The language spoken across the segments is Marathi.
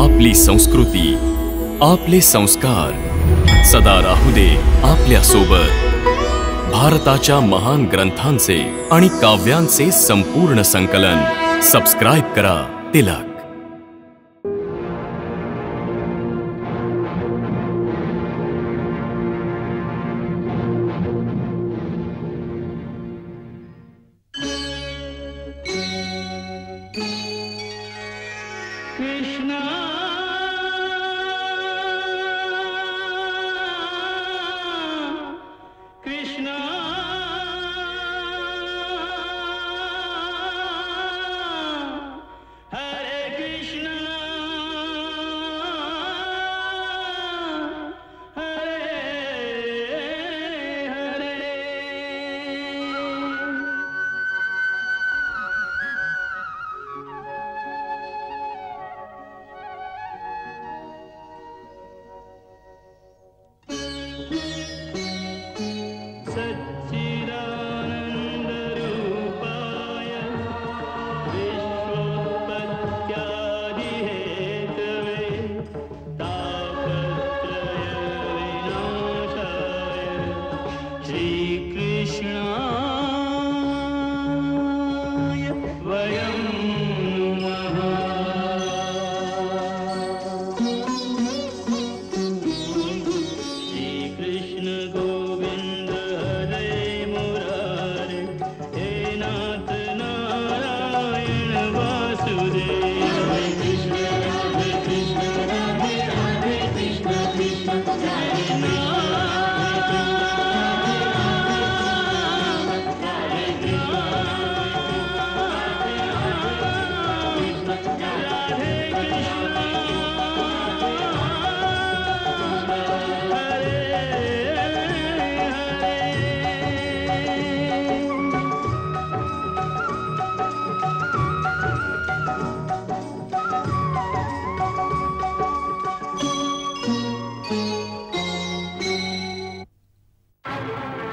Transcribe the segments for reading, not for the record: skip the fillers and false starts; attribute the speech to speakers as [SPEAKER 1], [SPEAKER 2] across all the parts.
[SPEAKER 1] आपली संस्कृती, आपले संस्कार सदा राहू दे आपल्या सोबत। भारताच्या महान ग्रंथांचे आणि काव्यांचे संपूर्ण संकलन। सबस्क्राइब करा तिलक।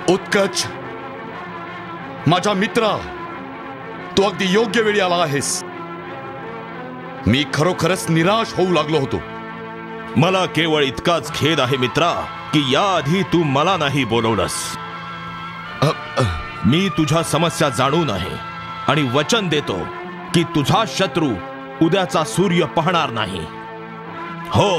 [SPEAKER 2] उत्कच, माझा मित्रा, तू अगदी योग्य वेळी आला आहेस। मी खरोखरच निराश होऊ लागलो होतो।
[SPEAKER 3] मला केवळ इतकाच खेद आहे मित्रा की याआधी तू मला नाही बोलवलंस। मी तुझ्या समस्या जाणून आहे आणि वचन देतो की तुझा शत्रू उद्याचा सूर्य पाहणार नाही। हो,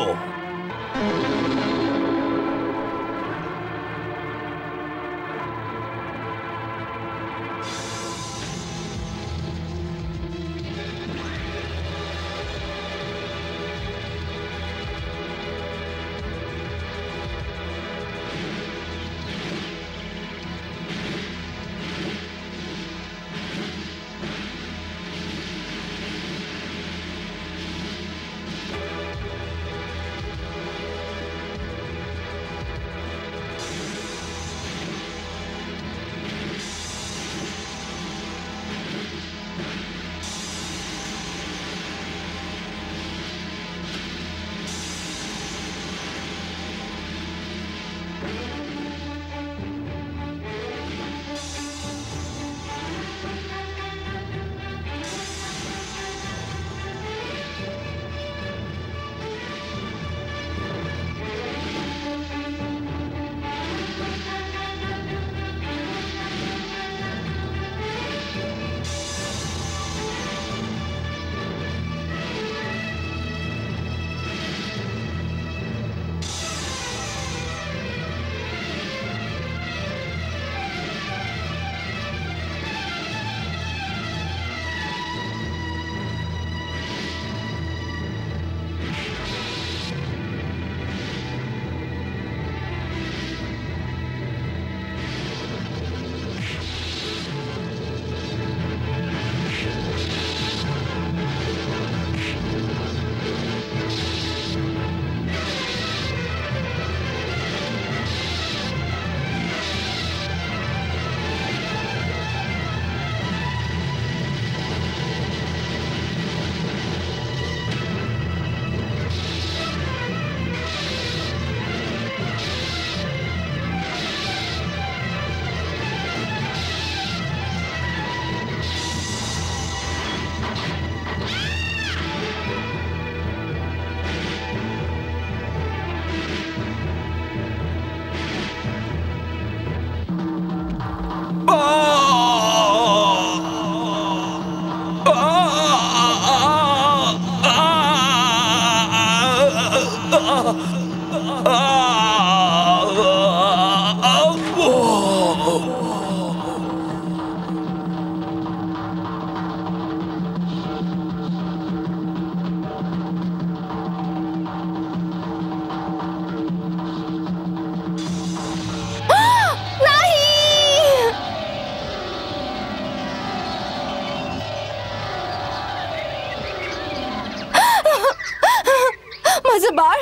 [SPEAKER 4] बाळ.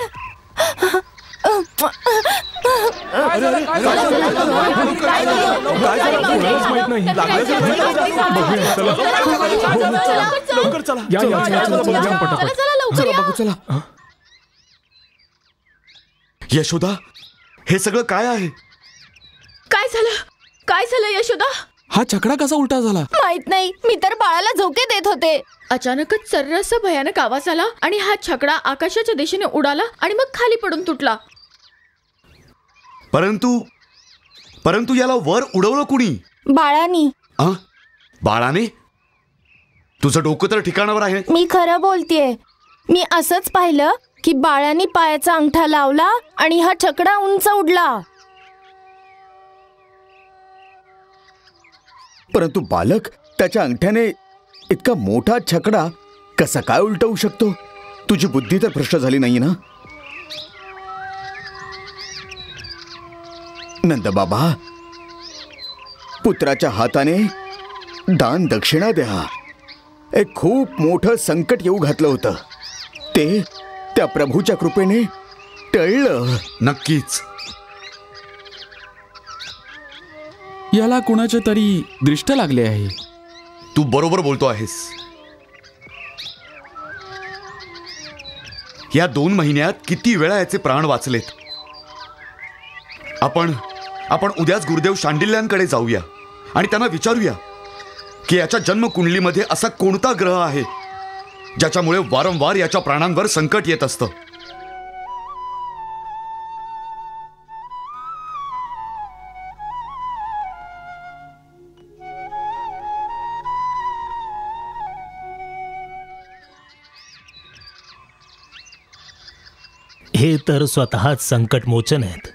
[SPEAKER 2] यशोदा, हे सगळं काय आहे?
[SPEAKER 4] काय झालं? काय झालं यशोदा?
[SPEAKER 5] हा छकडा कसा उलटा झाला?
[SPEAKER 4] माहित नाही, मी तर बाळाला झोके देत होते. अचानकच सर्रास भयानक आवाज आला आणि हा छकडा आकाशाच्या दिशेने उडाला आणि मग खाली पडून तुटला.
[SPEAKER 2] परंतु याला वर उडवलं कुणी?
[SPEAKER 4] बाळानी.
[SPEAKER 2] बाळाने? तुझं डोकं तर ठिकाणावर आहे.
[SPEAKER 4] मी खरं बोलतेय. मी असंच पाहिलं की बाळानी पायाचा अंगठा लावला आणि हा छकडा उंच उडला.
[SPEAKER 6] परंतु बालक त्याच्या अंगठ्याने इतका मोठा छकडा कसा काय उलटवू शकतो? तुझी बुद्धी तर भ्रष्ट झाली नाही ना? नंदबाबा, पुत्राच्या हाताने दान दक्षिणा द्या. एक खूप मोठं संकट येऊ घातलं होतं, ते त्या प्रभूच्या कृपेने टळलं.
[SPEAKER 2] नक्कीच.
[SPEAKER 5] याला कुणाचे तरी दृष्ट लागले आहे.
[SPEAKER 2] तू बरोबर बोलतो आहेस. या 2 महिन्यात किती वेळा याचे प्राण वाचलेत. आपण उद्याच गुरुदेव शांडिल्यांकडे जाऊया आणि त्यांना विचारूया की याच्या जन्मकुंडलीमध्ये असा कोणता ग्रह आहे ज्याच्यामुळे वारंवार याच्या प्राणांवर संकट येत असतं.
[SPEAKER 7] हे तर स्वतःच संकटमोचन आहेत.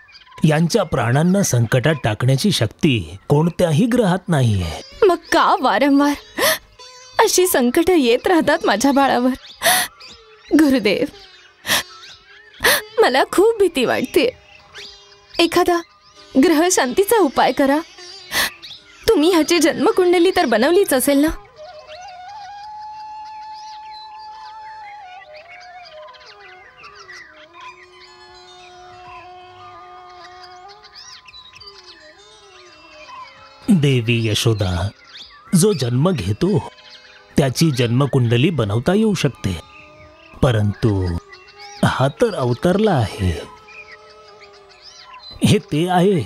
[SPEAKER 7] यांच्या प्राणांना संकटात टाकण्याची शक्ती कोणत्याही ग्रहात नाहीये.
[SPEAKER 4] मग का वारंवार अशी संकट येत राहतात माझ्या बाळावर? गुरुदेव, मला खूप भीती वाटते. एखादा ग्रह शांतीचा उपाय करा. तुम्ही ह्याची जन्मकुंडली तर बनवलीच असेल ना?
[SPEAKER 7] देवी यशोदा, जो जन्म घेतो त्याची जन्मकुंडली बनवता येऊ शकते, परंतु हा तर अवतरला आहे. हे ते आहे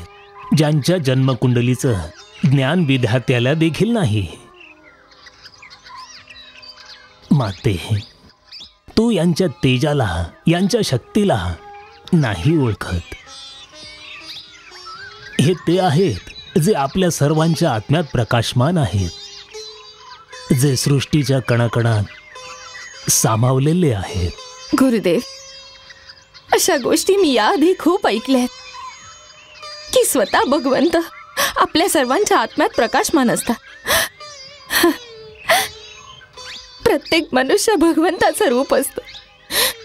[SPEAKER 7] ज्यांच्या जन्मकुंडलीचं ज्ञान विधात्याला देखील नाही. माते, तू यांच्या तेजाला, यांच्या शक्तीला नाही ओळखत. हे ते आहेत जे आपल्या सर्वांच्या आत्म्यात प्रकाशमान आहेत, जे सृष्टीच्या कणाकणात सामावलेले आहेत.
[SPEAKER 4] गुरुदेव, अशा गोष्टी मी याआधी खूप ऐकल्यात की स्वतः भगवंत आपल्या सर्वांच्या आत्म्यात प्रकाशमान असतात. प्रत्येक मनुष्य भगवंताचं रूप असतो.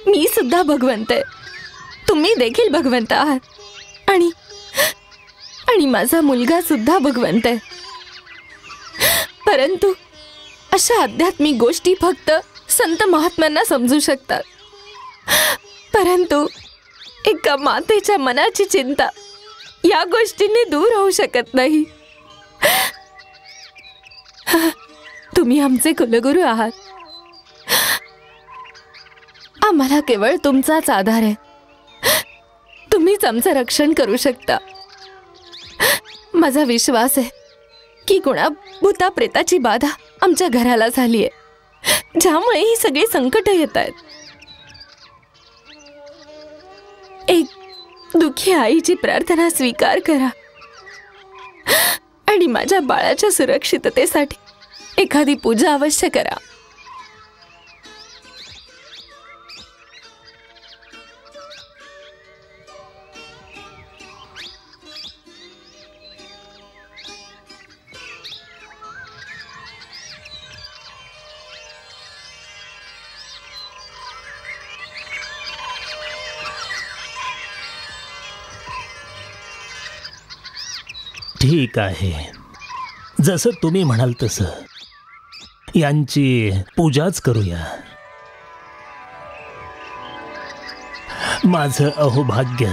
[SPEAKER 4] मी सुद्धा भगवंत आहे, तुम्ही देखील भगवंत आहात आणि माझा मुलगा सुद्धा भगवंत आहे. परंतु अशा आध्यात्मिक गोष्टी फक्त संत महात्म्यांना समजू शकतात. परंतु एका मातेच्या मनाची चिंता या गोष्टींनी दूर होऊ शकत नाही. तुम्ही आमचे कुलगुरू आहात. आम्हाला केवळ तुमचाच आधार आहे. तुम्हीच आमचं रक्षण करू शकता. माझा विश्वास आहे की कुणा भूता प्रेताची बाधा आमच्या घराला झाली आहे, ज्यामुळे ही सगळी संकट येत आहेत. एक दुःखी आईची प्रार्थना स्वीकार करा आणि माझ्या बाळाच्या सुरक्षिततेसाठी एखादी पूजा अवश्य करा.
[SPEAKER 7] ठीक आहे, जसं तुम्ही म्हणाल तसं यांची पूजाच करूया. माझं अहोभाग्य.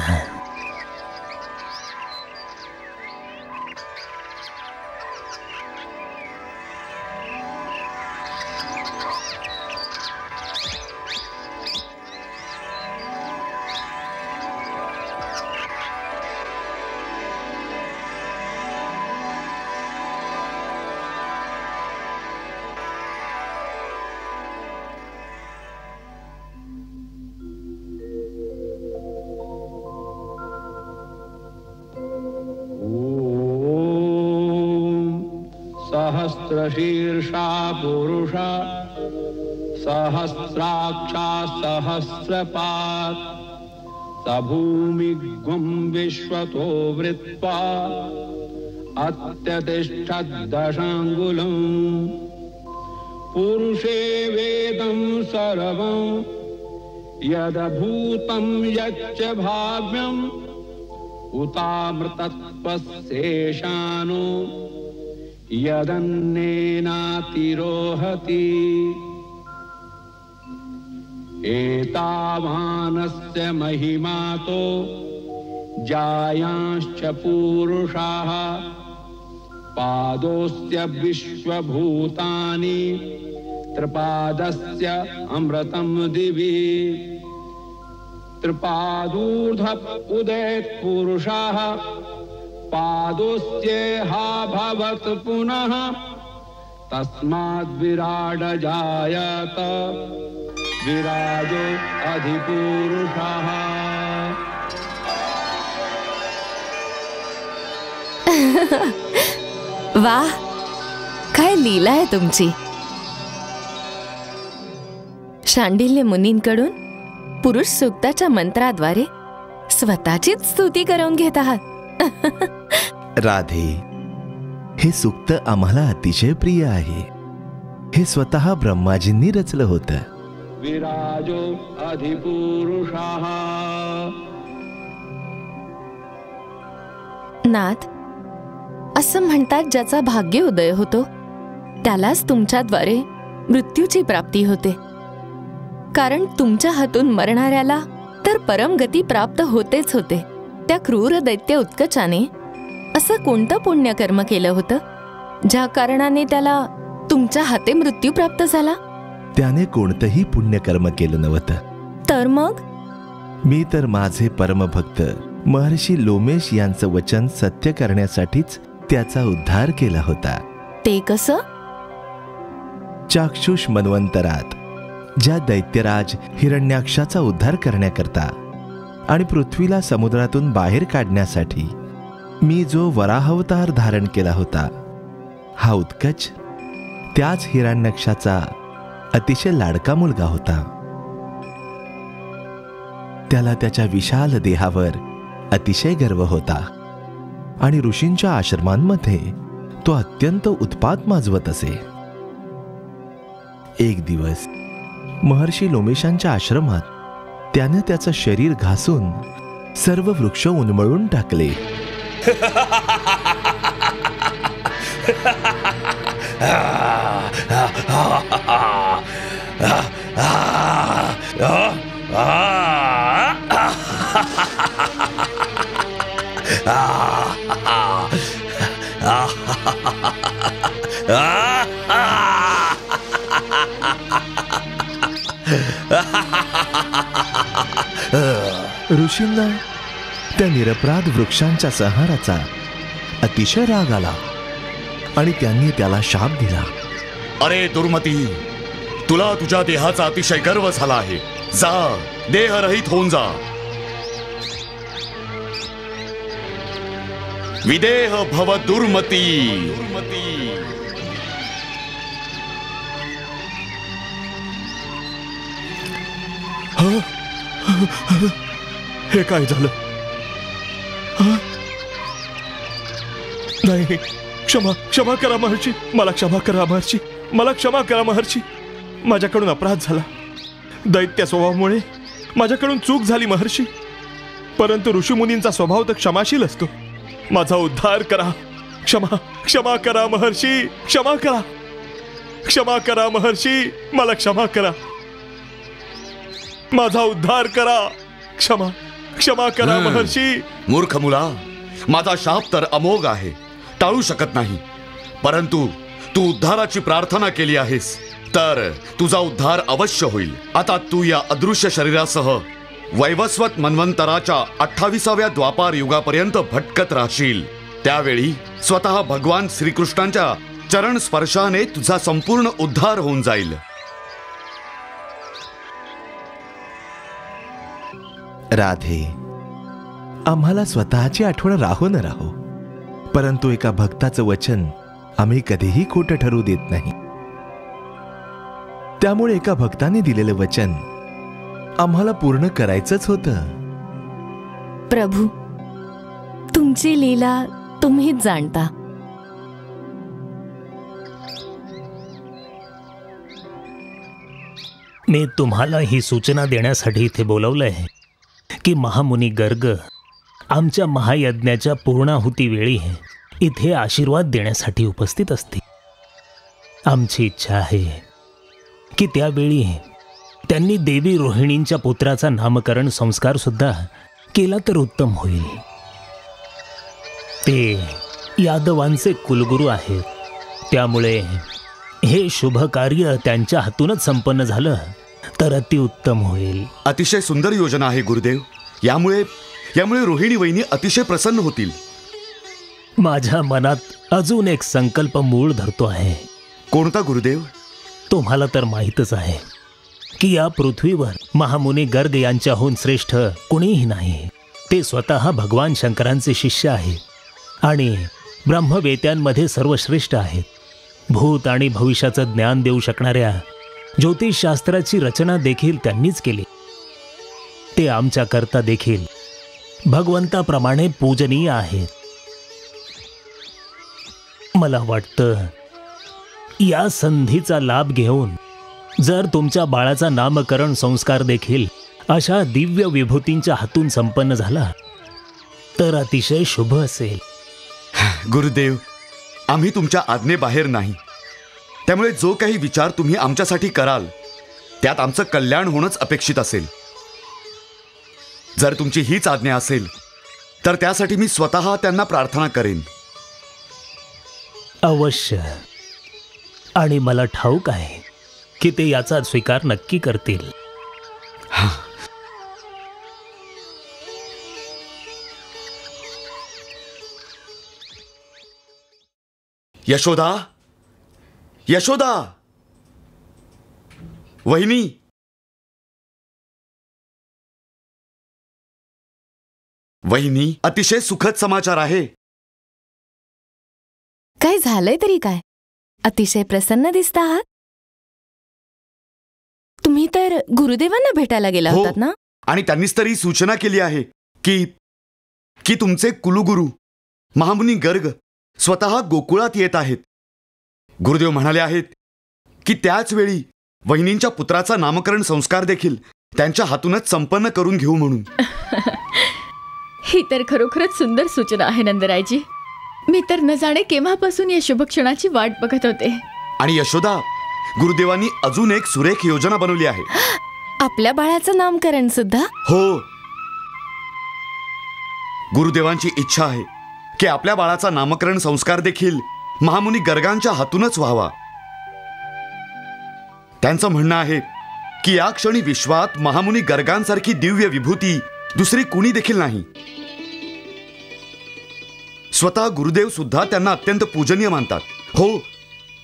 [SPEAKER 8] सहस्रशीर्षा पुरुषा सहस्राक्षा सहस्रपात् स भूमिग्वं विश्वतो वृत्वा अत्यतिष्ठद्दशाङ्गुलम् पुरुषे वेदं सर्वं यदभूतं यच्च भाव्यम् उतामृतत्वस्येषानो यदन्नेनातिरोहति एतावानस्य महिमातो जायांश्च पूरुषाः पादोस्य विश्वभूतानि त्रिपादस्य अमृतं दिवि त्रिपादूर्ध उदेत् पुरुषाः पादोस्येहा भवत् पुनः तस्माद् विराड जायत विराजो अधिपुरुषः.
[SPEAKER 4] वाह, काय लीला आहे तुमची. शांडिल्य मुनींकडून पुरुष सूक्ताच्या मंत्राद्वारे स्वतःचीच स्तुती करून घेत आहात.
[SPEAKER 9] राधे, हे सूक्त आम्हाला अतिशय प्रिय आहे. हे स्वतः ब्रह्माजींनी रचलं होतं.
[SPEAKER 8] विराजो अधिपुरुषः.
[SPEAKER 4] नाथ, असं म्हणतात ज्याचा भाग्य उदय होतो त्यालाच तुमच्याद्वारे मृत्यूची प्राप्ती होते. कारण तुमच्या हातून मरणाऱ्याला तर परमगती प्राप्त होतेच होते. त्या क्रूर दैत्य उत्कचाने असं कोणतं पुण्यकर्म केलं होतं ज्या कारणाने त्याला तुमच्या हाते मृत्यू प्राप्त झाला?
[SPEAKER 9] त्याने कोणतंही पुण्यकर्म केलं नव्हतं.
[SPEAKER 4] तर मग?
[SPEAKER 9] मी तर माझे परमभक्त महर्षी लोमेश यांचं वचन सत्य करण्यासाठीच त्याचा उद्धार केला होता.
[SPEAKER 4] ते कसं?
[SPEAKER 9] चाक्षुष मन्वंतरात ज्या दैत्यराज हिरण्याक्षाचा उद्धार करण्याकरता आणि पृथ्वीला समुद्रातून बाहेर काढण्यासाठी मी जो वराहावतार धारण केला होता, हा उत्कच त्याच हिरण्याक्षाचा अतिशय लाडका मुलगा होता. त्याला त्याच्या विशाल देहावर अतिशय गर्व होता आणि ऋषींच्या आश्रमांमध्ये तो अत्यंत उत्पात माजवत असे. एक दिवस महर्षी लोमेशांच्या आश्रमात त्याने त्याचं शरीर घासून सर्व वृक्ष उन्मळून टाकले. ऋषींना त्या निरपराध वृक्षांच्या संहाराचा अतिशय राग आला आणि त्यांनी त्याला शाप दिला.
[SPEAKER 2] अरे दुर्मती, तुला तुझ्या देहाचा अतिशय गर्व झाला आहे. जा, देहरहित होऊन जा. विदेह भव दुर्मती.
[SPEAKER 3] हे काय झालं? नाही, क्षमा करा महर्षी. मला क्षमा करा महर्षी. मला क्षमा करा महर्षी. माझ्याकडून अपराध झाला. दैत्य स्वभावामुळे माझ्याकडून चूक झाली महर्षी. परंतु ऋषीमुनींचा स्वभाव तर क्षमाशील असतो. माझा उद्धार करा. क्षमा करा महर्षी. क्षमा करा महर्षी. मला क्षमा करा. माझा उद्धार करा. क्षमा क्षमा करा महर्षी.
[SPEAKER 2] मूर्ख मुला, माझा शाप तर अमोघ आहे, टाळू शकत नाही. परंतु तू उद्धाराची प्रार्थना केली आहेस तर तुझा उद्धार अवश्य होईल. आता तू या अदृश्य शरीरासह वैवस्वत मन्वंतराच्या 28व्या द्वापार युगापर्यंत भटकत राहशील. त्यावेळी स्वतः भगवान श्रीकृष्णांच्या चरण स्पर्शाने तुझा संपूर्ण उद्धार होऊन जाईल.
[SPEAKER 9] राधे, आम्हाला स्वतःची आठवण राहो न राहो, परंतु एका भक्ताचं वचन आम्ही कधीही खोटं ठरू देत नाही. त्यामुळे एका भक्ताने दिलेलं वचन आम्हाला पूर्ण करायचंच होतं.
[SPEAKER 4] प्रभू, तुमची लीला तुम्हीच जाणता.
[SPEAKER 7] मी तुम्हाला ही सूचना देण्यासाठी इथे बोलवलंय की महामुनी गर्ग आमच्या महायज्ञाच्या पूर्णाहुती वेळी इथे आशीर्वाद देण्यासाठी उपस्थित असतील. आमची इच्छा आहे की त्यावेळी त्यांनी देवी रोहिणींच्या पुत्राचा नामकरण संस्कार सुद्धा केला तर उत्तम होईल. ते यादवांचे कुलगुरू आहेत, त्यामुळे हे शुभ कार्य त्यांच्या हातूनच संपन्न झालं तर अतिउत्तम होईल.
[SPEAKER 2] अतिशय सुंदर योजना आहे गुरुदेव. यामुळे रोहिणी वहिनी अतिशय प्रसन्न होतील.
[SPEAKER 7] माझ्या मनात अजून एक संकल्प मूळ धरतो आहे.
[SPEAKER 2] कोणता गुरुदेव?
[SPEAKER 7] तुम्हाला तर माहीतच आहे की या पृथ्वीवर महामुनी गर्ग यांच्याहून श्रेष्ठ कुणीही नाही. ते स्वतः भगवान शंकरांचे शिष्य आहेत आणि ब्रह्मवेत्यांमध्ये सर्वश्रेष्ठ आहेत. भूत आणि भविष्याचं ज्ञान देऊ शकणाऱ्या ज्योतिषशास्त्राची रचना देखील त्यांनीच केली. ते आमच्याकरता देखील भगवंताप्रमाणे पूजनीय आहेत. मला वाटतं या संधीचा लाभ घेऊन जर तुमच्या बाळाचा नामकरण संस्कार देखील अशा दिव्य विभूतींच्या हातून संपन्न झाला तर अतिशय शुभ असेल.
[SPEAKER 2] गुरुदेव, आम्ही तुमच्या आज्ञेबाहेर नाही. त्यामुळे जो काही विचार तुम्ही आमच्यासाठी कराल त्यात आमचं कल्याण होणंच अपेक्षित असेल. जर तुमची हीच आज्ञा असेल तर त्यासाठी मी स्वतः त्यांना प्रार्थना करेन.
[SPEAKER 7] अवश्य. आणि मला ठाऊक आहे की ते याचा स्वीकार नक्की करतील.
[SPEAKER 2] यशोदा, यशोदा, वहिनी. वहिनी, अतिशय सुखद समाचार आहे.
[SPEAKER 4] काय झालंय तरी काय? अतिशय प्रसन्न दिसता आहात. तुम्ही तर गुरुदेवांना भेटायला गेला
[SPEAKER 2] हो,
[SPEAKER 4] होतात ना?
[SPEAKER 2] आणि त्यांनीच तरी सूचना केली आहे की तुमचे कुलगुरू महामुनी गर्ग स्वतः गोकुळात येत आहेत. गुरुदेव म्हणाले आहेत की त्याच वेळी वहिनींच्या पुत्राचा नामकरण संस्कार देखील त्यांच्या हातूनच संपन्न करून घेऊ म्हणून.
[SPEAKER 10] ही तर खरोखरच सुंदर सूचना आहे नंदरायजी. मी तर न जाणे केव्हापासून या शुभ क्षणाची वाट बघत होते.
[SPEAKER 2] आणि यशोदा, गुरुदेवांनी अजून एक सुरेख योजना बनवली आहे.
[SPEAKER 4] आपल्या बाळाचं नामकरण सुद्धा?
[SPEAKER 2] हो. गुरुदेवांची इच्छा आहे की आपल्या बाळाचा नामकरण संस्कार देखील महामुनी गर्गांच्या हातूनच व्हावा. त्यांचं म्हणणं आहे की या क्षणी विश्वात महामुनी गर्गांसारखी दिव्य विभूती दुसरी कुणी देखील नाही. स्वतः गुरुदेव सुद्धा त्यांना अत्यंत पूजनीय मानतात. हो,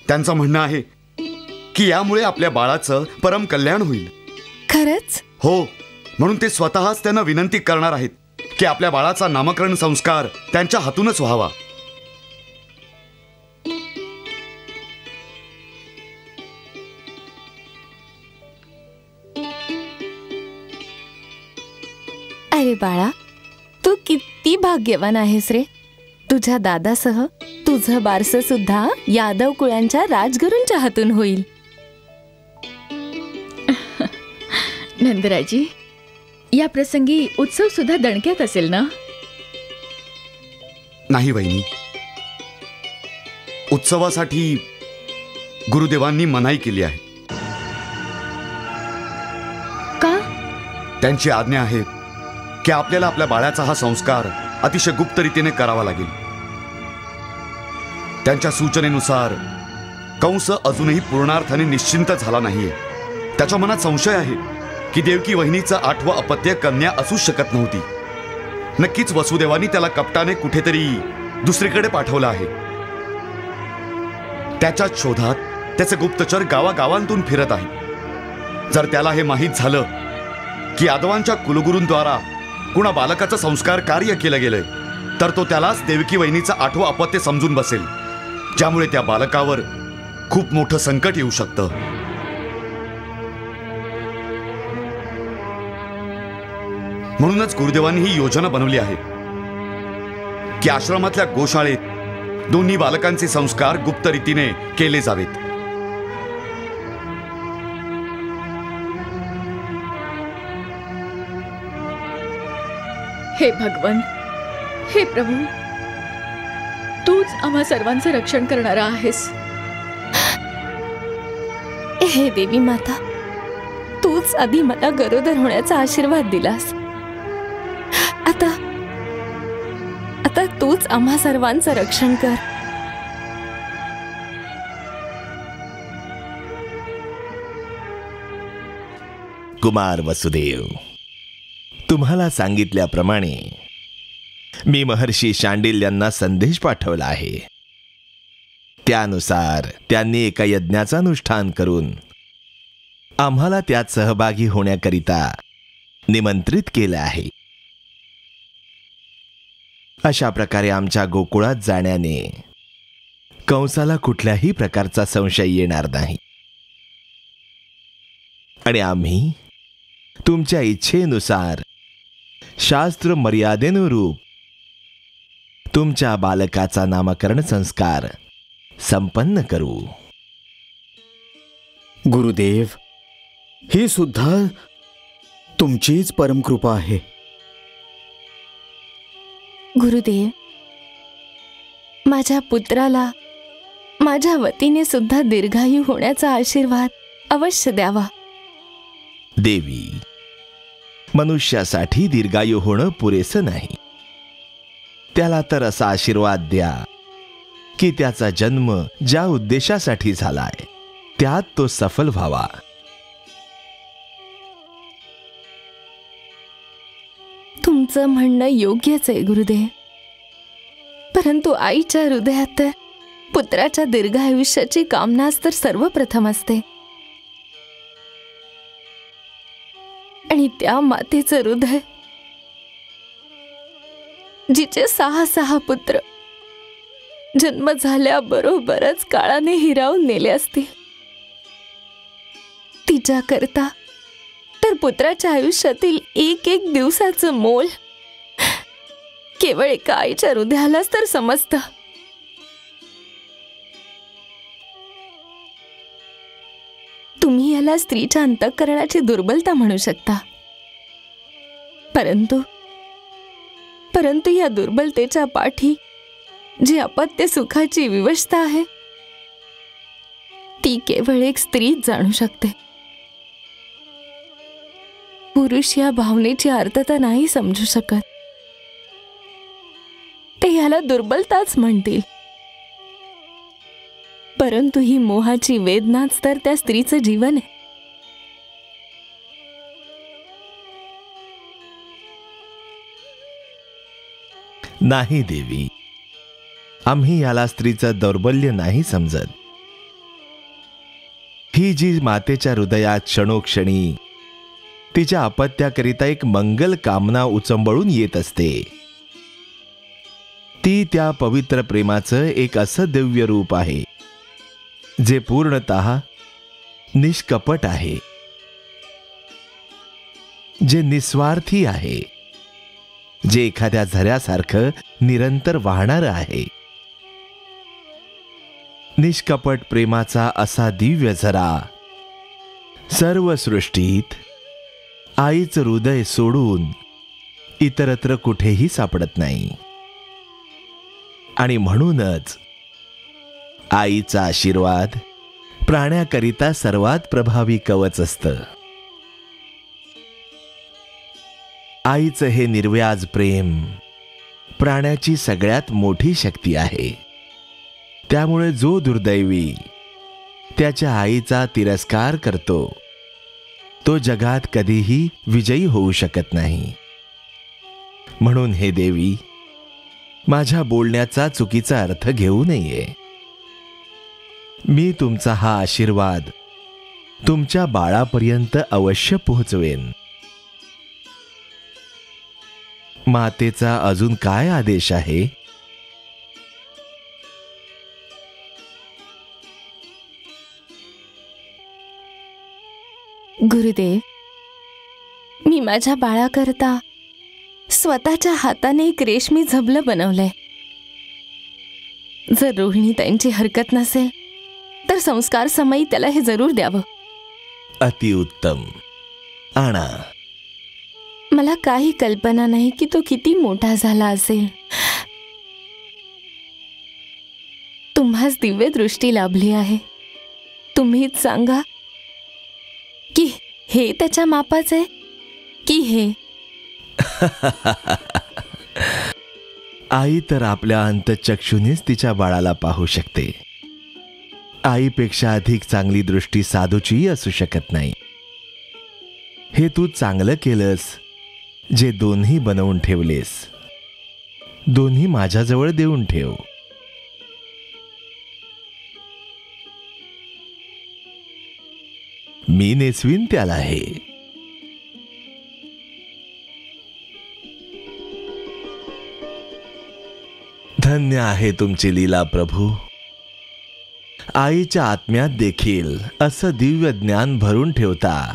[SPEAKER 2] त्यांचं म्हणणं आहे की यामुळे आपल्या बाळाचं परम कल्याण होईल.
[SPEAKER 4] खरंच?
[SPEAKER 2] हो, म्हणून ते स्वतःच त्यांना विनंती करणार आहेत की आपल्या बाळाचा नामकरण संस्कार त्यांच्या हातूनच व्हावा.
[SPEAKER 4] अरे बाळा, तू किती भाग्यवान आहेस रे. तुझ्या दादासह तुझं बारसं सुद्धा यादव कुळांच्या राजगुरूंच्या हातून होईल.
[SPEAKER 10] नंदराजी, या प्रसंगी उत्सव सुद्धा दणक्यात असेल ना?
[SPEAKER 2] नाही वहिनी, उत्सवासाठी गुरुदेवांनी मनाई केली आहे.
[SPEAKER 10] का?
[SPEAKER 2] त्यांची आज्ञा आहे की आपल्याला आपल्या बाळाचा हा संस्कार अतिशय गुप्त रीतीने करावा लागेल. त्यांच्या सूचनेनुसार कंस अजूनही पूर्णार्थाने निश्चिंत झाला नाहीये. त्याच्या मनात संशय आहे की देवकी वहिनीचं 8वं अपत्य कन्या असूच शकत नव्हती. नक्कीच वसुदेवानी त्याला कपटाने कुठेतरी दुसरीकडे पाठवलं आहे. त्याच्याच शोधात त्याचे गुप्तचर गावागावांतून फिरत आहे. जर त्याला हे माहीत झालं की यादवांच्या कुलगुरूंद्वारा कुणा बालकाचं संस्कार कार्य केलं गेलंय, तर तो त्यालाच देवकी वहिनीचं 8वं अपत्य समजून बसेल, ज्यामुळे त्या बालकावर खूप मोठं संकट येऊ शकतं. म्हणूनच गुरुदेवांनी ही योजना बनवली आहे की आश्रमातल्या गोशाळेत दोन्ही बालकांचे संस्कार गुप्त रीतीने केले जावेत.
[SPEAKER 10] हे भगवान, हे प्रभू, तूच आम्हा सर्वांचं रक्षण करणारा आहेस.
[SPEAKER 4] हे देवी माता, तूच आधी मला गरोदर होण्याचा आशीर्वाद दिलास. आता तूच आम्हा सर्वांचं रक्षण कर.
[SPEAKER 9] कुमार वसुदेव, तुम्हाला सांगितल्याप्रमाणे मी महर्षी शांडिल्यांना संदेश पाठवला आहे. त्यानुसार त्यांनी एका यज्ञाचा अनुष्ठान करून आम्हाला त्यात सहभागी होण्याकरिता निमंत्रित केलं आहे. अशा प्रकारे आमच्या गोकुळात जाण्याने कंसाला कुठल्याही प्रकारचा संशय येणार नाही आणि आम्ही तुमच्या इच्छेनुसार शास्त्र मर्यादेनुरूप तुमच्या बालकाचा नामकरण संस्कार संपन्न करू.
[SPEAKER 6] गुरुदेव, ही सुद्धा तुमचीच परमकृपा आहे.
[SPEAKER 4] गुरुदेव, माझ्या पुत्राला माझ्या वतीने सुद्धा दीर्घायू होण्याचा आशीर्वाद अवश्य द्यावा.
[SPEAKER 9] देवी, मनुष्यासाठी दीर्घायू होणं पुरेसं नाही. त्याला तर असा आशीर्वाद द्या की त्याचा जन्म ज्या उद्देशासाठी झालाय त्यात तो सफल व्हावा.
[SPEAKER 4] तुमचं म्हणणं योग्यच आहे गुरुदेव, परंतु आईच्या हृदयात तर पुत्राच्या दीर्घायुष्याची कामनाच तर सर्वप्रथम असते. आणि त्या मातेचं हृदय, जिचे 6 पुत्र जन्म झाल्याबरोबरच काळाने हिरावून नेले असतील, तिच्याकरता तर पुत्राच्या आयुष्यातील एक दिवसाचं मोल केवळ एका आईच्या हृदयालाच तर समजतं. तुम्ही याला स्त्रीच्या अंतःकरणाची दुर्बलता म्हणू शकता, परंतु या दुर्बलतेच्या पाठी जी अपत्य सुखाची विवशता आहे, ती केवळ एक स्त्रीच जाणू शकते. पुरुष या भावनेची अर्थता नाही समजू शकत. ते याला दुर्बलताच म्हणतील, परंतु ही मोहाची वेदनाच तर त्या स्त्रीचं जीवन आहे.
[SPEAKER 9] नाही देवी, आम्ही याला स्त्रीचं दौर्बल्य नाही समजत. ही जी मातेच्या हृदयात क्षणोक्षणी तिच्या अपत्याकरिता एक मंगल कामना उचंबळून येत असते, ती त्या पवित्र प्रेमाचं एक असं दिव्य रूप आहे जे पूर्णतः निष्कपट आहे, जे निस्वार्थी आहे, जे एखाद्या झऱ्यासारखं निरंतर वाहणारं आहे. निष्कपट प्रेमाचा असा दिव्य झरा सर्व सृष्टीत आईचं हृदय सोडून इतरत्र कुठेही सापडत नाही. आणि म्हणूनच आईचा आशीर्वाद प्राण्याकरिता सर्वात प्रभावी कवच असतं. आईचं हे निर्व्याज प्रेम प्राण्याची सगळ्यात मोठी शक्ती आहे. त्यामुळे जो दुर्दैवी त्याच्या आईचा तिरस्कार करतो तो जगात कधीही विजयी होऊ शकत नाही. म्हणून हे देवी, माझ्या बोलण्याचा चुकीचा अर्थ घेऊ नये. मी तुमचा हा आशीर्वाद तुमच्या बाळापर्यंत अवश्य पोहोचवेन. मातेचा अजून काय आदेश आहे?
[SPEAKER 4] गुरुदेव, मी माझ्या बाळाकरता स्वतःच्या हाताने एक रेशमी झबलं बनवलंय. जर रोहिणी त्यांची हरकत नसेल तर संस्कार समयी त्याला हे जरूर द्यावं.
[SPEAKER 9] अतिउत्तम. आणा.
[SPEAKER 4] मला काही कल्पना नाही की तो किती मोठा झाला असेल. तुम्हास दिव्य दृष्टी लाभली आहे. तुम्हीच सांगा की हे त्याच्या मापाचे की हे.
[SPEAKER 9] आई तर आपल्या अंतःचक्षुनेच तिच्या बाळाला पाहू शकते. आईपेक्षा अधिक चांगली दृष्टी साधूची असू शकत नाही. हे तू चांगलं केलंस जे दोन्ही बनवून ठेवलेस. दोन्ही माझ्याजवळ देऊन ठेव. मी नेसवीन त्याला हे. धन्य आहे तुमची लीला प्रभू. आईच्या आत्म्यात देखील असं दिव्य ज्ञान भरून ठेवता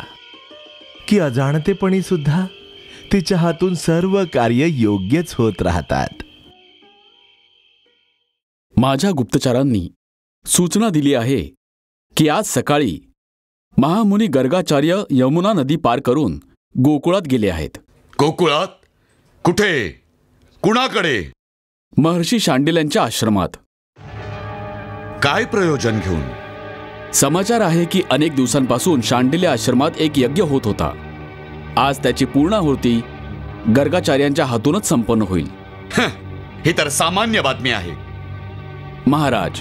[SPEAKER 9] की अजाणतेपणी सुद्धा तिच्या हातून सर्व कार्य योग्यच होत राहतात.
[SPEAKER 5] माझ्या गुप्तचरांनी सूचना दिली आहे की आज सकाळी महामुनी गर्गाचार्य यमुना नदी पार करून गोकुळात गेले आहेत.
[SPEAKER 2] गोकुळात? कुठे? कुणाकडे?
[SPEAKER 5] महर्षी शांडिल्यांच्या आश्रमात.
[SPEAKER 2] काय प्रयोजन घेऊन?
[SPEAKER 5] समाचार आहे की अनेक दिवसांपासून शांडिल्य आश्रमात एक यज्ञ होत होता. आज त्याची पूर्णाहुती गर्गाचार्यांच्या हातूनच संपन्न होईल.
[SPEAKER 2] ही तर सामान्य बातमी आहे.
[SPEAKER 5] महाराज,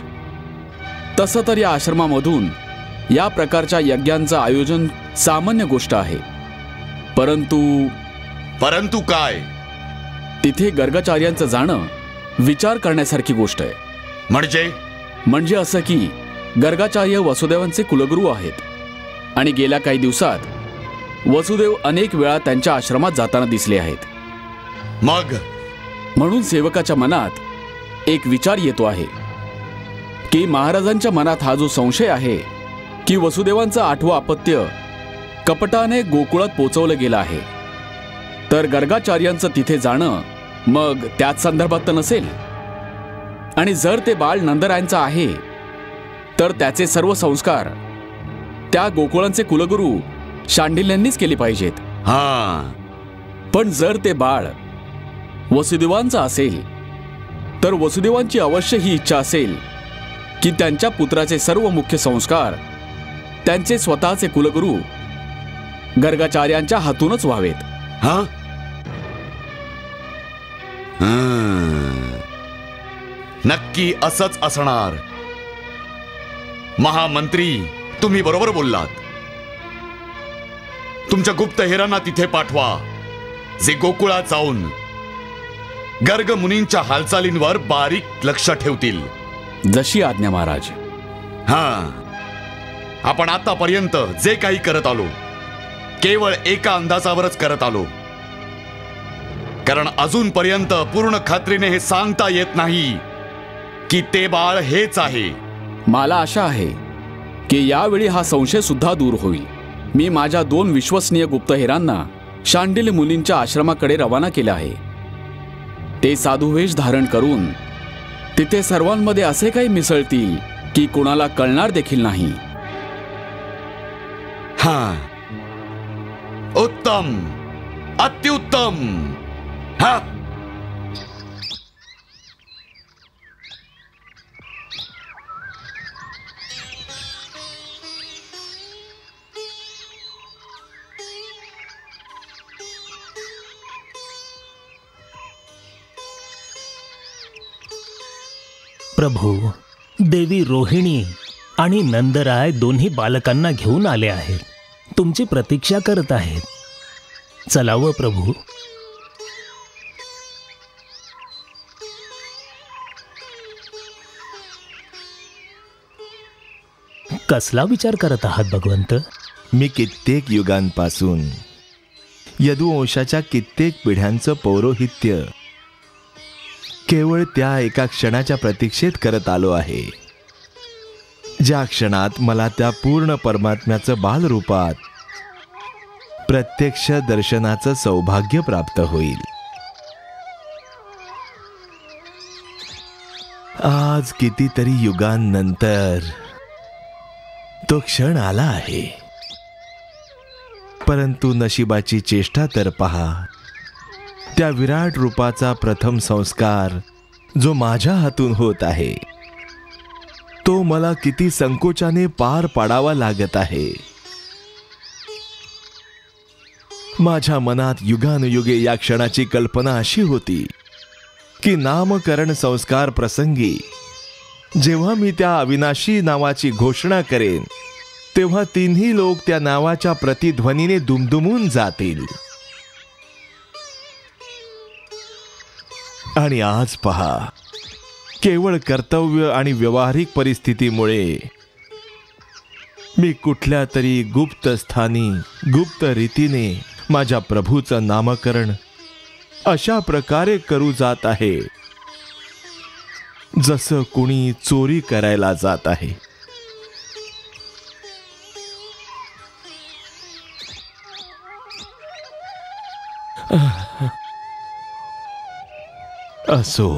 [SPEAKER 5] तसं तर या आश्रमामधून या प्रकारच्या यज्ञांचं आयोजन सामान्य गोष्ट आहे.
[SPEAKER 2] परंतु काय?
[SPEAKER 5] तिथे गर्गाचार्यांचं जाणं विचार करण्यासारखी गोष्ट आहे.
[SPEAKER 2] म्हणजे
[SPEAKER 5] असं की गर्गाचार्य वसुदेवांचे कुलगुरू आहेत आणि गेल्या काही दिवसात वसुदेव अनेक वेळा त्यांच्या आश्रमात जाताना दिसले आहेत.
[SPEAKER 2] मग
[SPEAKER 5] म्हणून सेवकाच्या मनात एक विचार येतो आहे की महाराजांच्या मनात हा जो संशय आहे की वसुदेवांचं 8वं अपत्य कपटाने गोकुळात पोचवलं गेलं आहे, तर गर्गाचार्यांचं तिथे जाणं मग त्याच संदर्भात तर नसेल. आणि जर ते बाळ नंदरायांचं आहे तर त्याचे सर्व संस्कार त्या गोकुळांचे कुलगुरू शांडिल्यांनीच केले पाहिजेत. पण जर ते बाळ वसुदेवांचं असेल तर वसुदेवांची अवश्य ही इच्छा असेल की त्यांच्या पुत्राचे सर्व मुख्य संस्कार त्यांचे स्वतःचे कुलगुरू गर्गाचार्यांच्या हातूनच व्हावेत.
[SPEAKER 2] नक्की असंच असणार. महामंत्री, तुम्ही बरोबर बोललात. तुमच्या गुप्तहेरांना तिथे पाठवा, जे गोकुळात जाऊन गर्ग मुनींच्या हालचालींवर बारीक लक्ष ठेवतील.
[SPEAKER 5] जशी आज्ञा महाराज.
[SPEAKER 2] आपण आतापर्यंत जे काही करत आलो केवळ एका अंदाजावरच करत आलो, कारण अजूनपर्यंत पूर्ण खात्रीने हे सांगता येत नाही की ते बाळ हेच आहे.
[SPEAKER 5] मला आशा आहे की यावेळी हा संशय सुद्धा दूर होईल. मी माझ्या 2 विश्वसनीय गुप्तहेरांना शांडिल्य मुनींच्या आश्रमाकडे रवाना केले आहे. ते साधुवेश धारण करून तिथे सर्वांमध्ये असे काही मिसळतील की कुणाला कळणार देखील नाही.
[SPEAKER 2] उत्तम, अत्युत्तम.
[SPEAKER 7] प्रभू, देवी रोहिणी आणि नंदराय दोन्ही बालकांना घेऊन आले आहेत. तुमची प्रतीक्षा करत आहेत. चलावं प्रभू. कसला विचार करत आहात भगवंत?
[SPEAKER 9] मी कित्येक युगांपासून यदुवंशाच्या कित्येक पिढ्यांचं पौरोहित्य केवळ त्या एका क्षणाच्या प्रतीक्षेत करत आलो आहे, ज्या क्षणात मला त्या पूर्ण परमात्म्याचं बालरूपात प्रत्यक्ष दर्शनाचं सौभाग्य प्राप्त होईल. आज कितीतरी युगांनंतर तो क्षण आला आहे. परंतु नशिबाची चेष्टा तर पहा, त्या विराट रूपाचा प्रथम संस्कार जो माझ्या हातून होत आहे, तो मला किती संकोचाने पार पाडावा लागत आहे. माझ्या मनात युगानुयुगे या क्षणाची कल्पना अशी होती की नामकरण संस्कार प्रसंगी जेव्हा मी त्या अविनाशी नावाची घोषणा करेन, तेव्हा तिन्ही लोक त्या नावाच्या प्रतिध्वनीने दुमदुमून जातील. आणि आज पहा, केवळ कर्तव्य आणि व्यावहारिक परिस्थितीमुळे मी कुठल्या तरी गुप्त स्थानी गुप्त रीतीने माझ्या प्रभूचं नामकरण अशा प्रकारे करू जात आहे जसं कुणी चोरी करायला जात आहे. असो,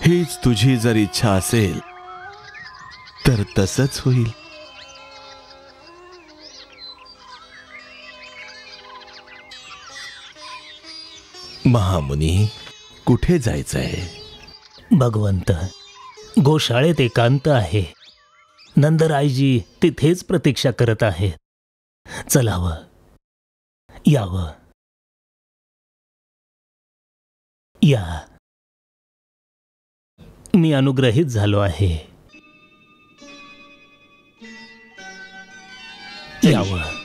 [SPEAKER 9] हीच तुझी जर इच्छा असेल तर तसंच होईल. महामुनी, कुठे जायचंय?
[SPEAKER 7] भगवंत, गोशाळेत एकांत आहे. नंदरायजी तिथेच प्रतीक्षा करत आहेत. चलावं, यावं. या. मी अनुग्रहित झालो आहे. यावं.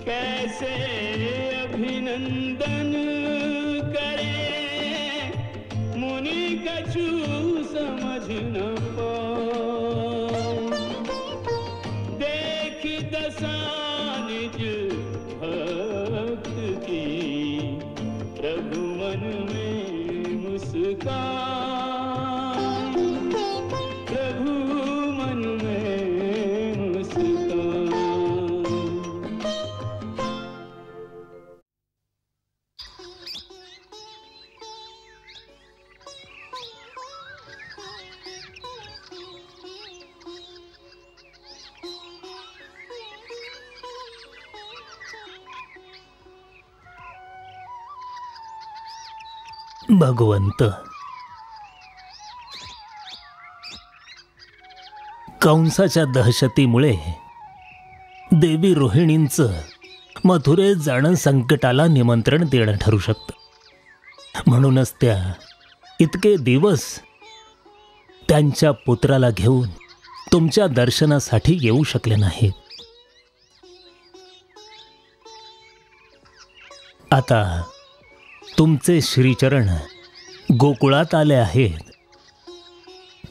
[SPEAKER 8] कैसे अभिनंदन करे मुनि कछु समझ न पाओ। देख दशा निज भक्त की प्रभु मन में मुस्कान। प्रभु मन में मुस्कान।
[SPEAKER 7] भगवंत, कंसाच्या दहशतीमुळे देवी रोहिणींचं मथुरेत जाणं संकटाला निमंत्रण देणं ठरू शकतं. म्हणूनच त्या इतके दिवस त्यांच्या पुत्राला घेऊन तुमच्या दर्शनासाठी येऊ शकले नाहीत. आता तुमचे श्रीचरण गोकुळात आले आहेत,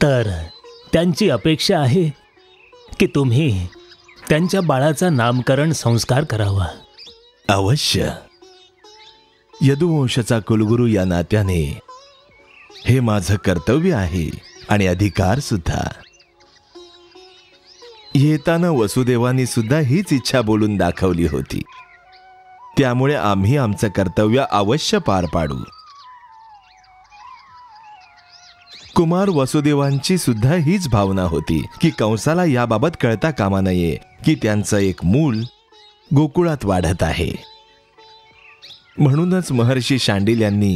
[SPEAKER 7] तर त्यांची अपेक्षा आहे की तुम्ही त्यांच्या बाळाचा नामकरण संस्कार करावा.
[SPEAKER 9] अवश्य. यदुवंशाचा कुलगुरू या नात्याने हे माझं कर्तव्य आहे आणि अधिकार सुद्धा. येताना वसुदेवानी सुद्धा हीच इच्छा बोलून दाखवली होती. त्यामुळे आम्ही आमचं कर्तव्य अवश्य पार पाडू. कुमार वसुदेवांची सुद्धा हीच भावना होती की कंसाला याबाबत कळता कामा नये की त्यांचं एक मूल गोकुळात वाढत आहे. म्हणूनच महर्षी शांडिल यांनी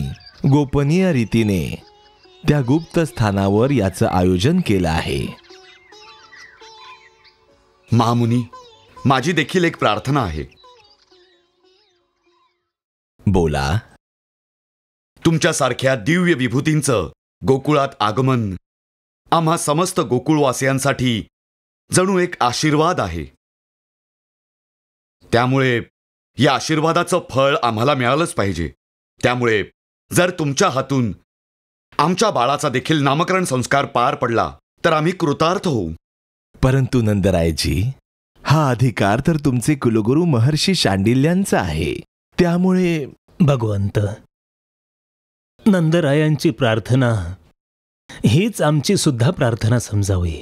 [SPEAKER 9] गोपनीय रीतीने त्या गुप्त स्थानावर याचं आयोजन केलं आहे.
[SPEAKER 2] महामुनी, माझी देखील एक प्रार्थना आहे.
[SPEAKER 9] बोला.
[SPEAKER 2] तुमच्यासारख्या दिव्य विभूतींचं गोकुळात आगमन आम्हा समस्त गोकुळवासियांसाठी जणू एक आशीर्वाद आहे. त्यामुळे या आशीर्वादाचं फळ आम्हाला मिळालंच पाहिजे. त्यामुळे जर तुमच्या हातून आमच्या बाळाचा देखील नामकरण संस्कार पार पडला तर आम्ही कृतार्थ होऊ.
[SPEAKER 9] परंतु नंदरायजी, हा अधिकार तर तुमचे कुलगुरू महर्षी शांडिल्यांचा आहे. त्यामुळे
[SPEAKER 7] भगवंत, नंदरायांची प्रार्थना हीच आमची सुद्धा प्रार्थना समजावी.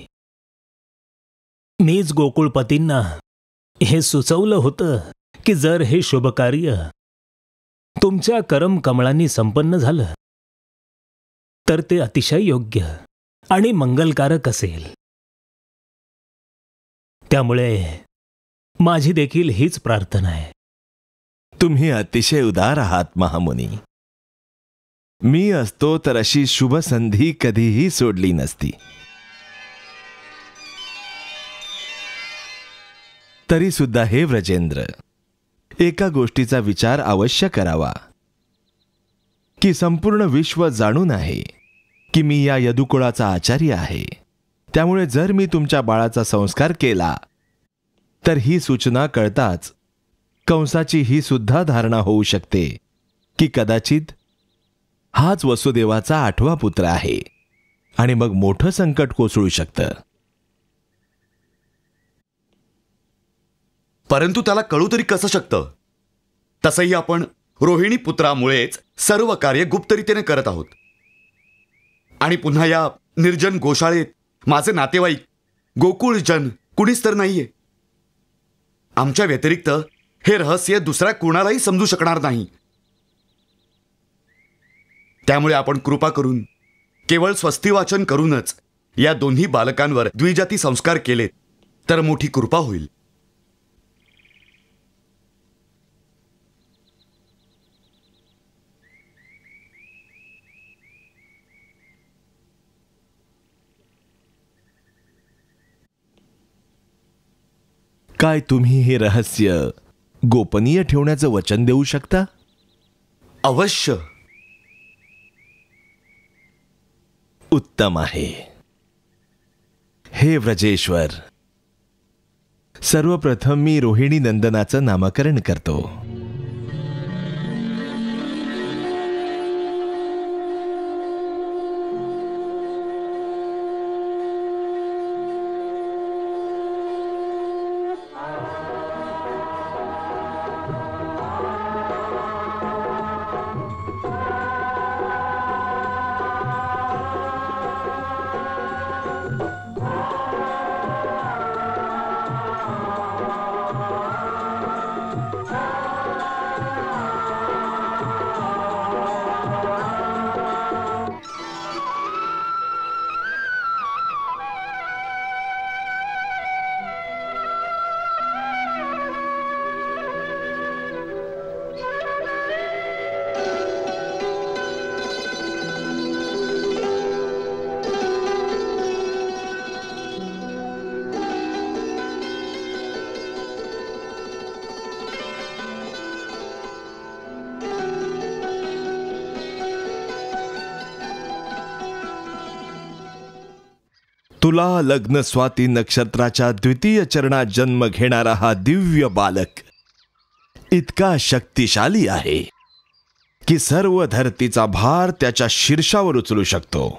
[SPEAKER 7] मीच गोकुळपतींना हे सुचवलं होतं की जर हे शुभकार्य तुमच्या करम कमळांनी संपन्न झालं तर ते अतिशय योग्य आणि मंगलकारक असेल. त्यामुळे माझी देखील हीच प्रार्थना आहे.
[SPEAKER 9] तुम्ही अतिशय उदार आहात महामुनी. मी असतो तर अशी शुभ संधी कधीही सोडली नसती. तरी सुद्धा हे व्रजेंद्र, एका गोष्टीचा विचार अवश्य करावा की संपूर्ण विश्व जाणून आहे की मी या यदुकुळाचा आचार्य आहे. त्यामुळे जर मी तुमच्या बाळाचा संस्कार केला तर ही सूचना कळताच कंसाची ही सुद्धा धारणा होऊ शकते की कदाचित हाच वसुदेवाचा 8वा पुत्र आहे आणि मग मोठं संकट कोसळू शकतं.
[SPEAKER 2] परंतु त्याला कळू तरी कसं शकतं? तसंही आपण रोहिणी पुत्रामुळेच सर्व कार्य गुप्तरीतीने करत आहोत. आणि पुन्हा या निर्जन गोशाळेत माझे नातेवाईक गोकुळजन कुणीच तर नाहीये. आमच्या व्यतिरिक्त हे रहस्य दुसऱ्या कोणालाही समजू शकणार नाही. त्यामुळे आपण कृपा करून केवळ स्वस्तिवाचन करूनच या दोन्ही बालकांवर द्विजाती संस्कार केलेत तर मोठी कृपा होईल.
[SPEAKER 9] काय तुम्ही हे रहस्य गोपनीय ठेवण्याचं वचन देऊ शकता?
[SPEAKER 2] अवश्य.
[SPEAKER 9] उत्तम आहे. हे व्रजेश्वर, सर्वप्रथम मी रोहिणी नंदनाचं नामकरण करतो. तुला लग्न स्वाती नक्षत्राच्या द्वितीय चरणात जन्म घेणारा हा दिव्य बालक इतका शक्तिशाली आहे की सर्व धरतीचा भार त्याच्या शीर्षावर उचलू शकतो.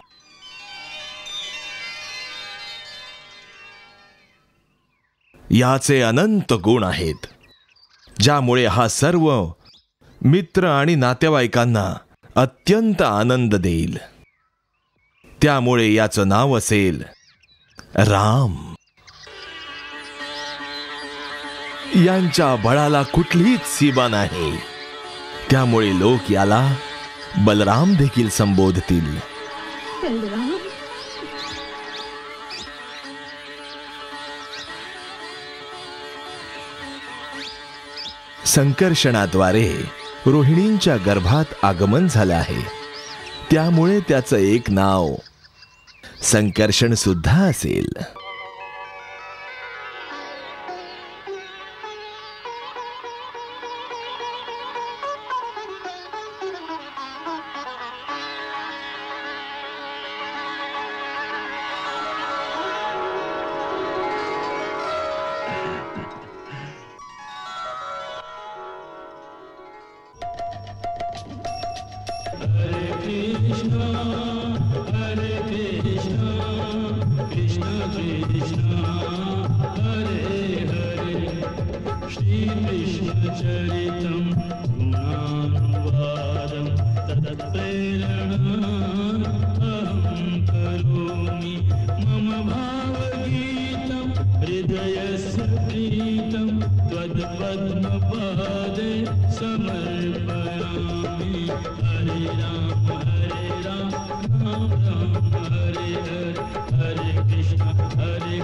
[SPEAKER 9] याचे अनंत गुण आहेत, ज्यामुळे हा सर्व मित्र आणि नातेवाईकांना अत्यंत आनंद देईल. त्यामुळे याचं नाव असेल राम. यांच्या बळाला कुठलीच सीमा नाही, त्यामुळे लोक याला बलराम देखील संबोधतील. संकर्षणाद्वारे रोहिणींच्या गर्भात आगमन झालं आहे, त्यामुळे त्याचं एक नाव संकर्षण सुद्धा असेल.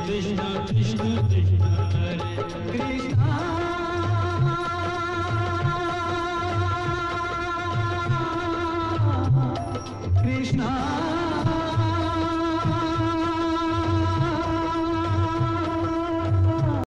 [SPEAKER 8] Krishna Krishna Krishna